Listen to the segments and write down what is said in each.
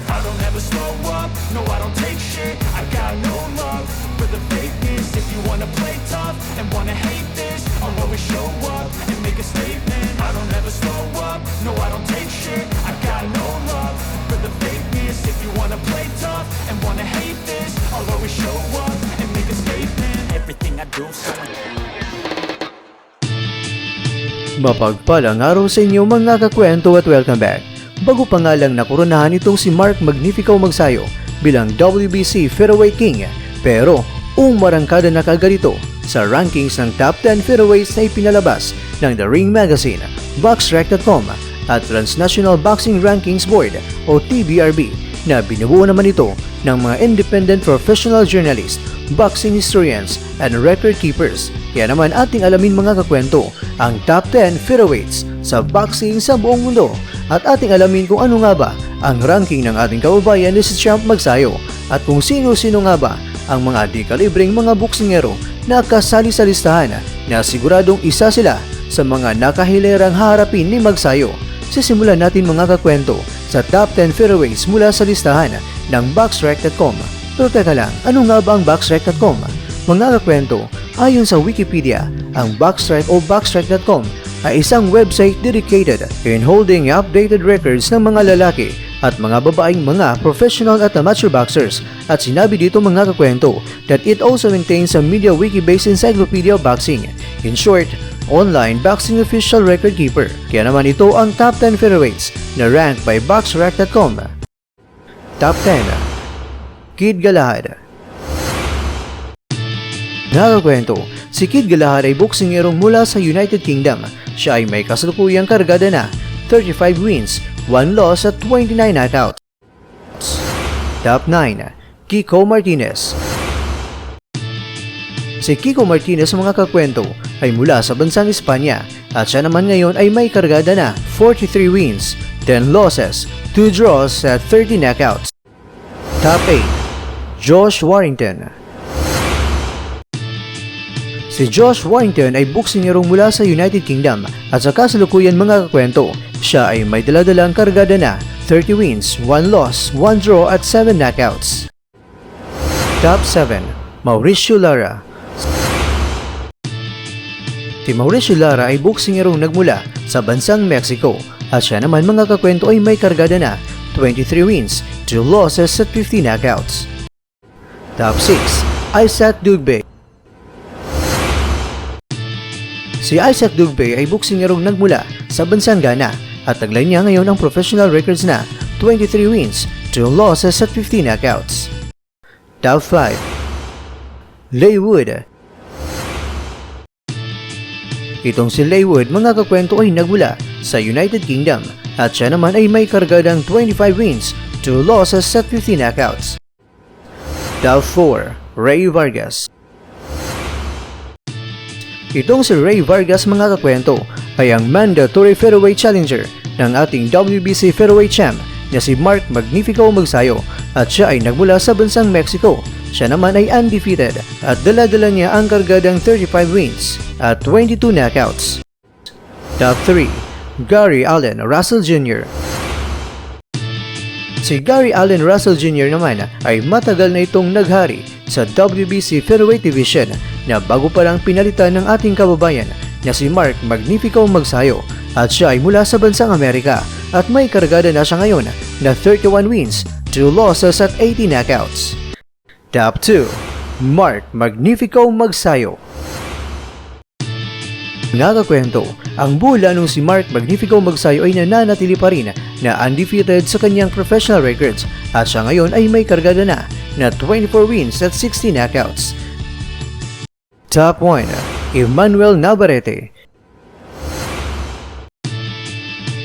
I don't ever slow up, no I don't take shit. I got no love for the fakeness. If you wanna play tough and wanna hate this, I'll always show up and make a statement. I don't ever slow up, no I don't take shit. I got no love for the fakeness. If you wanna play tough and wanna hate this, I'll always show up and make a statement. Everything I do, so Mapagpalang araw sa inyo mga kakwento at welcome back. Bago pa nga lang nakoronahan itong si Mark Magnifico Magsayo bilang WBC Featherweight King, pero umarangkada na kagad ito sa rankings ng top 10 featherweights na ipinalabas ng The Ring Magazine, BoxRec.com at Transnational Boxing Rankings Board o TBRB na binubuo naman ito ng mga independent professional journalists, boxing historians, and record keepers. Kaya naman ating alamin mga kakwento ang top 10 featherweights sa boxing sa buong mundo at ating alamin kung ano nga ba ang ranking ng ating kababayan ni si Champ Magsayo at kung sino-sino nga ba ang mga di-kalibreng mga boksingero na kasali sa listahan na siguradong isa sila sa mga nakahilerang haharapin ni Magsayo. Sisimulan natin mga kakwento sa top 10 featherweights mula sa listahan ng BoxRec.com. Pero teka lang, ano nga ba ang BoxRec.com? Mga kakwento, ayon sa Wikipedia, ang BoxRec o BoxRec.com ay isang website dedicated in holding updated records ng mga lalaki at mga babaeng mga professional at amateur boxers. At sinabi dito mga kakwento that it also maintains a media wiki-based encyclopedia of boxing. In short, online boxing official record keeper. Kaya naman ito ang top 10 featherweights na ranked by BoxRec.com. Top 10. Kid Galahad. Nakakwento, si Kid Galahad ay boksingerong mula sa United Kingdom. Siya ay may kasalukuyang kargada na 35 wins, 1 loss at 29 knockouts. Top 9. Kiko Martinez. Si Kiko Martinez mga kakwento ay mula sa bansang Espanya at siya naman ngayon ay may kargada na 43 wins, 10 losses, 2 draws at 30 knockouts. Top 8. Josh Warrington. Si Josh Warrington ay boksingerong mula sa United Kingdom at sa kasalukuyan mga kakwento, siya ay may daladalang kargada na 30 wins, 1 loss, 1 draw at 7 knockouts. Top 7. Mauricio Lara. Si Mauricio Lara ay boksingerong nagmula sa bansang Mexico at siya naman mga kakwento ay may kargada na 23 wins, 2 losses at 50 knockouts. Top 6. Isaac Dugbe. Si Isaac Dugbe ay boksingerong nagmula sa bansang Ghana at taglay niya ngayon ang professional records na 23 wins, 2 losses at 50 knockouts. Top 5. Leigh Wood. Itong si Leigh Wood mga kakwento ay nagmula sa United Kingdom at siya naman ay may kargadang 25 wins, 2 losses at 50 knockouts. Top 4. Ray Vargas. Itong si Ray Vargas mga kakwento ay ang mandatory featherweight challenger ng ating WBC featherweight champ na si Mark Magnifico Magsayo at siya ay nagmula sa bansang Mexico. Siya naman ay undefeated at dala-dala niya ang kargadang 35 wins at 22 knockouts. Top 3. Gary Allen Russell Jr. Si Gary Allen Russell Jr. naman ay matagal na itong naghari sa WBC Featherweight Division na bago pa lang pinalitan ng ating kababayan na si Mark Magnifico Magsayo at siya ay mula sa bansang Amerika at may kargada na siya ngayon na 31 wins, 2 losses at 80 knockouts. Top 2. Mark Magnifico Magsayo. Nakakwento, ang bula nung si Mark Magnifico Magsayo ay nananatili pa rin na undefeated sa kanyang professional records at siya ngayon ay may kargada na 24 wins at 60 knockouts. Top 1. Emmanuel Navarrete.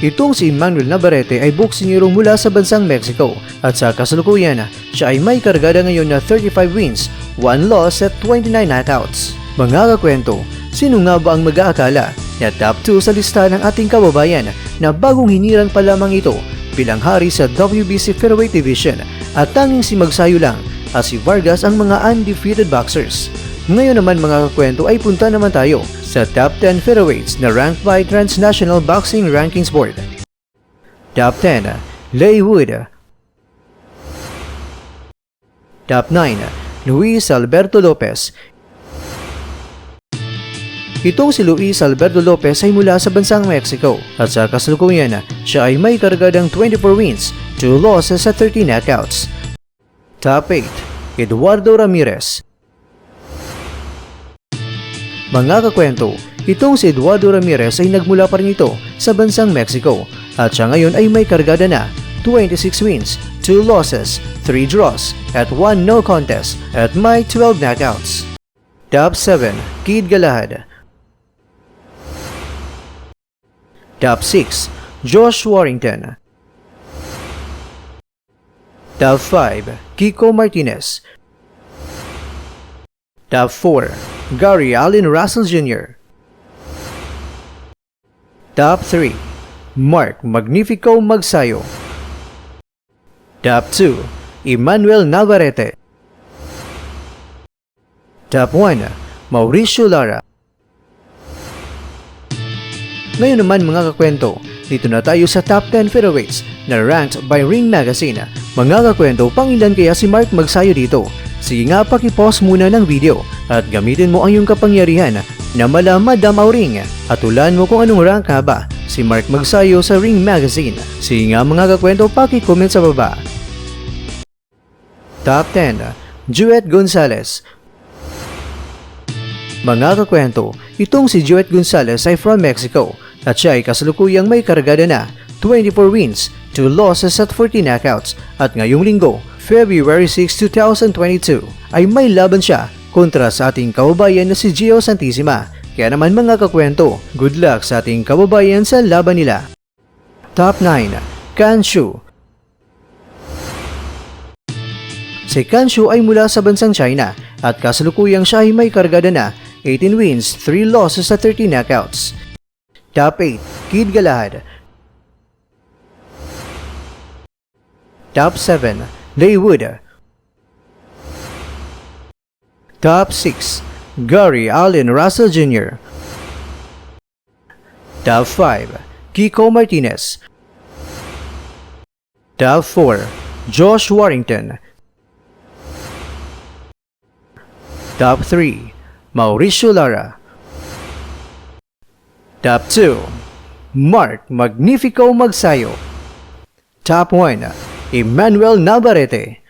Itong si Emmanuel Navarrete ay boksingerong mula sa bansang Mexico at sa kasalukuyan siya ay may kargada ngayon na 35 wins, 1 loss at 29 knockouts. Mga kakwento, sino nga ba ang mag-aakala na top 2 sa lista ng ating kababayan na bagong hinirang pa lamang ito bilang hari sa WBC Featherweight Division at tanging si Magsayo lang at si Vargas ang mga undefeated boxers? Ngayon naman mga kakwento ay punta naman tayo sa Top 10 Featherweights na ranked by Transnational Boxing Rankings Board. Top 10, Leigh Wood. Top 9, Luis Alberto Lopez. Itong si Luis Alberto Lopez ay mula sa bansang Mexico at sa kasalukuyan siya ay may kargadang 24 wins, 2 losses at 30 knockouts. Top 8, Eduardo Ramirez. Mga kakwento, itong si Eduardo Ramirez ay nagmula pa rin ito sa bansang Mexico at siya ngayon ay may kargada na 26 wins, 2 losses, 3 draws at 1 no contest at may 12 knockouts. Top 7, Kid Galahad. Top 6, Josh Warrington. Top 5, Kiko Martinez. Top 4, Gary Allen Russell Jr. Top 3, Mark Magnifico Magsayo. Top 2, Emmanuel Navarrete. Top 1, Mauricio Lara. Ngayon naman mga kakwento, dito na tayo sa Top 10 Featherweights na ranked by Ring Magazine. Mga kakwento, pangilan kaya si Mark Magsayo dito? Sige nga, paki-pause muna ng video at gamitin mo ang iyong kapangyarihan na malaman ang ring at ulan mo kung anong rank nga ba si Mark Magsayo sa Ring Magazine. Sige nga mga kakwento, paki-comment sa baba. Top 10, Joet Gonzalez. Mga kakwento, itong si Joet Gonzalez ay from Mexico at siya ay kasalukuyang may kargada na 24 wins, 2 losses at 40 knockouts at ngayong linggo, February 6, 2022 ay may laban siya kontra sa ating kababayan na si Gio Santissima. Kaya naman mga kakwento, good luck sa ating kababayan sa laban nila. Top 9, Can Xu. Si Can Xu ay mula sa bansang China at kasalukuyang siya ay may kargada na 18 wins, 3 losses at 30 knockouts. Top 8, Kid Galahad. Top 7, Leigh Wood. Top 6, Gary Allen Russell Jr. Top 5, Kiko Martinez. Top 4, Josh Warrington. Top 3, Mauricio Lara. Top 2, Mark Magnifico Magsayo. Top 1, Emmanuel Navarrete.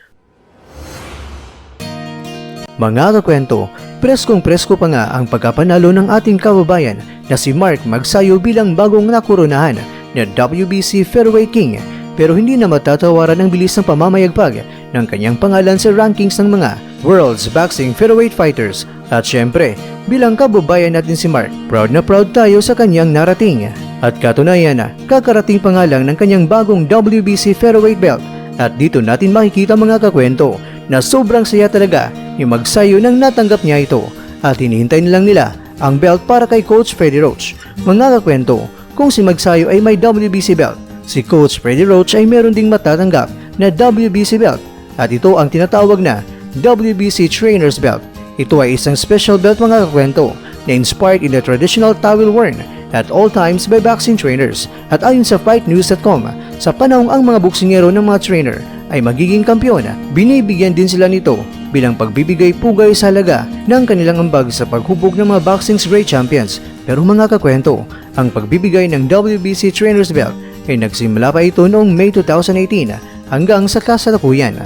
Mga kakwento, preskong-presko pa nga ang pagkapanalo ng ating kababayan na si Mark Magsayo bilang bagong nakurunahan na WBC Featherweight King, pero hindi na matatawaran ang bilis ng pamamayagpag ng kanyang pangalan sa rankings ng mga World's Boxing Featherweight Fighters. At syempre, bilang kababayan natin si Mark, proud na proud tayo sa kanyang narating. At katunayan na, kakarating pa nga lang ng kanyang bagong WBC Featherweight belt. At dito natin makikita mga kakwento na sobrang saya talaga ni Magsayo nang natanggap niya ito. At hinihintay nilang nila ang belt para kay Coach Freddie Roach. Mga kakwento, kung si Magsayo ay may WBC belt, si Coach Freddie Roach ay meron ding matatanggap na WBC belt. At ito ang tinatawag na WBC Trainer's Belt. Ito ay isang special belt mga kakwento na inspired in the traditional towel worn at all times by boxing trainers. At ayon sa fightnews.com, sa panahong ang mga boksingero ng mga trainer ay magiging kampiyon, binibigyan din sila nito bilang pagbibigay pugay sa halaga ng kanilang ambag sa paghubog ng mga boxing's great champions. Pero mga kakwento, ang pagbibigay ng WBC Trainer's Belt ay nagsimula pa ito noong May 2018 hanggang sa kasalukuyan.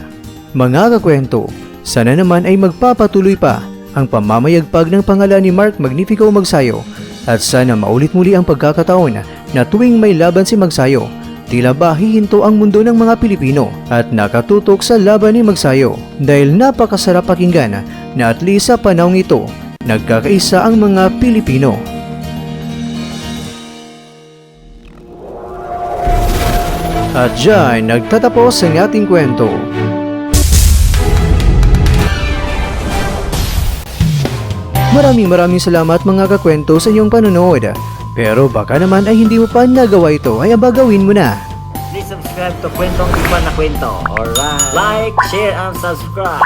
Mga kakwento, sana naman ay magpapatuloy pa ang pamamayagpag ng pangalan ni Mark Magnifico Magsayo at sana maulit muli ang pagkakataon na tuwing may laban si Magsayo, tila ba hihinto ang mundo ng mga Pilipino at nakatutok sa laban ni Magsayo dahil napakasarap pakinggan na at least sa panahong ito, nagkakaisa ang mga Pilipino. At dyan nagtatapos ang ating kwento. Maraming salamat mga kakwento sa inyong panonood. Pero baka naman ay hindi mo pa nagawa ito, ay aba gawin mo na. Please subscribe to Kwentong Iba na Kwento. Alright. Like, share, and subscribe.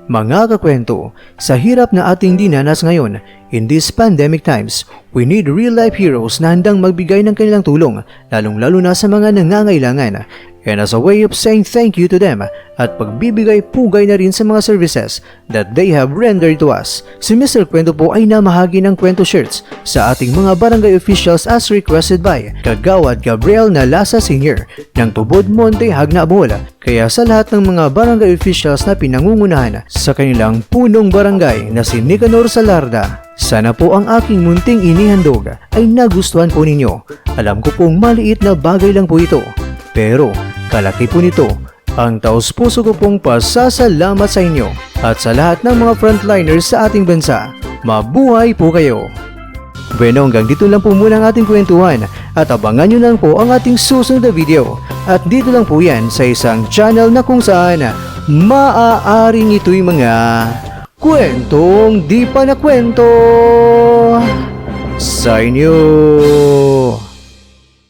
Mga kakwento, sa hirap na ating dinanas ngayon, in these pandemic times, we need real-life heroes na handang magbigay ng kanilang tulong, lalong-lalo na sa mga nangangailangan. And as a way of saying thank you to them at pagbibigay pugay na rin sa mga services that they have rendered to us, si Mr. Kwento po ay namahagi ng kwento shirts sa ating mga barangay officials as requested by Kagawad Gabriel Nalasa Sr. ng Tubod Monte, Hagna, Bohol. Kaya sa lahat ng mga barangay officials na pinangungunahan sa kanilang punong barangay na si Nicanor Salarda, sana po ang aking munting inihandog ay nagustuhan po ninyo. Alam ko pong maliit na bagay lang po ito, pero kalaki po nito. Ang taos-puso ko pong pasasalamat sa inyo at sa lahat ng mga frontliners sa ating bansa. Mabuhay po kayo! Bueno, hanggang dito lang po muna ang ating kwentuhan at abangan nyo lang po ang ating susunod na video. At dito lang po yan sa isang channel na kung saan maaaring ito'y mga kwentong di pa na kwento sa inyo.